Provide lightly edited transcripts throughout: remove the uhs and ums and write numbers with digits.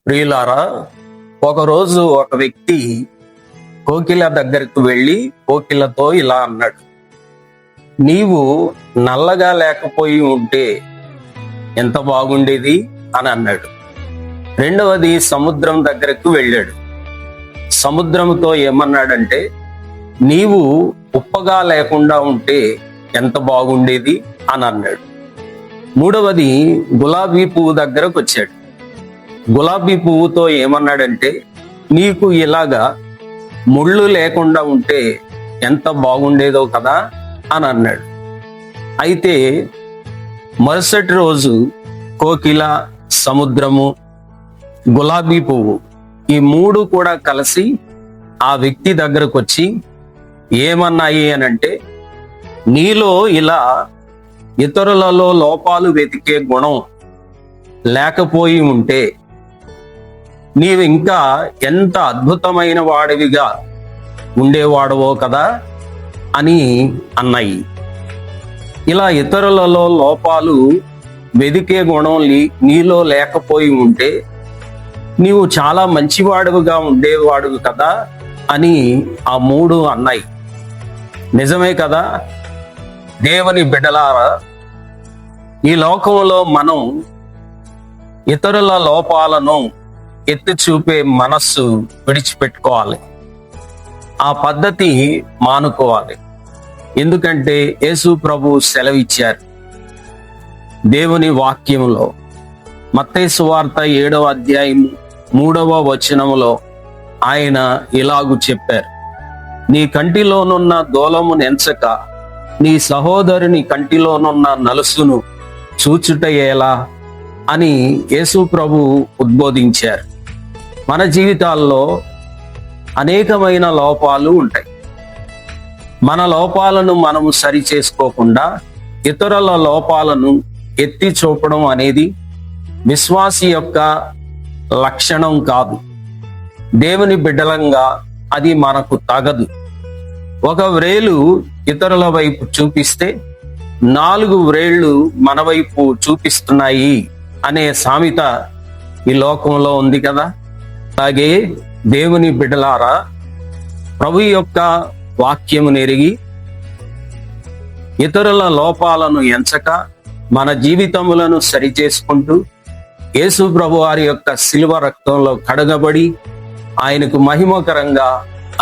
ప్రియులారా, ఒకరోజు ఒక వ్యక్తి కోకిల దగ్గరకు వెళ్ళి కోకిలతో ఇలా అన్నాడు, నీవు నల్లగా లేకపోయి ఉంటే ఎంత బాగుండేది అని అన్నాడు. రెండవది సముద్రం దగ్గరకు వెళ్ళాడు. సముద్రంతో ఏమన్నాడంటే, నీవు ఉప్పగా లేకుండా ఉంటే ఎంత బాగుండేది అని అన్నాడు. మూడవది గులాబీ పువ్వు దగ్గరకు వచ్చాడు. గులాబీ పువ్వుతో ఏమన్నాడంటే, నీకు ఇలాగా ముళ్ళు లేకుండా ఉంటే ఎంత బాగుండేదో కదా అని అన్నాడు. అయితే మరుసటి రోజు కోకిల, సముద్రము, గులాబీ పువ్వు ఈ మూడు కూడా కలిసి ఆ వ్యక్తి దగ్గరకు వచ్చి ఏమన్నాయి అని అంటే, నీలో ఇలా ఇతరులలో లోపాలు వెతికే గుణం లేకపోయి ఉంటే నీవు ఇంకా ఎంత అద్భుతమైన వాడివిగా ఉండేవాడవో కదా అని అన్నాయి. ఇలా ఇతరులలో లోపాలు వెదికే గుణం నీలో లేకపోయి ఉంటే నీవు చాలా మంచివాడివిగా ఉండేవాడివి కదా అని ఆ మూడు అన్నాయి. నిజమే కదా దేవుని బిడ్డలారా, ఈ లోకంలో మనం ఇతరుల లోపాలను ఎత్తి చూపే మనస్సు విడిచిపెట్టుకోవాలి. ఆ పద్ధతి మానుకోవాలి. ఎందుకంటే యేసు ప్రభు సెలవిచ్చారు దేవుని వాక్యములో. మత్తయి సువార్త 7వ అధ్యాయం 3వ వచనములో ఆయన ఇలాగు చెప్పారు, నీ కంటిలోనున్న దూలము నెంచక నీ సహోదరుని కంటిలోనున్న నలుసును చూచుట ఎలా అని యేసు ప్రభు ఉద్బోధించారు. మన జీవితాల్లో అనేకమైన లోపాలు ఉంటాయి. మన లోపాలను మనము సరి చేసుకోకుండా ఇతరుల లోపాలను ఎత్తి చూపడం అనేది విశ్వాసి యొక్క లక్షణం కాదు. దేవుని బిడ్డలంగా అది మనకు తగదు. ఒక వ్రేలు ఇతరుల వైపు చూపిస్తే 4 వ్రేళ్లు మన వైపు చూపిస్తున్నాయి అనే సామెత ఈ లోకంలో ఉంది కదా. అలాగే దేవుని బిడ్డలారా, ప్రభు యొక్క వాక్యమును ఎరిగి ఇతరుల లోపాలను ఎంచక మన జీవితములను సరిచేసుకుంటూ యేసు ప్రభు వారి యొక్క శిలువ రక్తంలో కడగబడి ఆయనకు మహిమకరంగా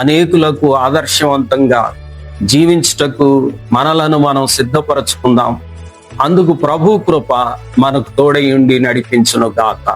అనేకులకు ఆదర్శవంతంగా జీవించుటకు మనలను మనం సిద్ధపరచుకుందాం. అందుకు ప్రభు కృప మనకు తోడై ఉండి నడిపించును గాక.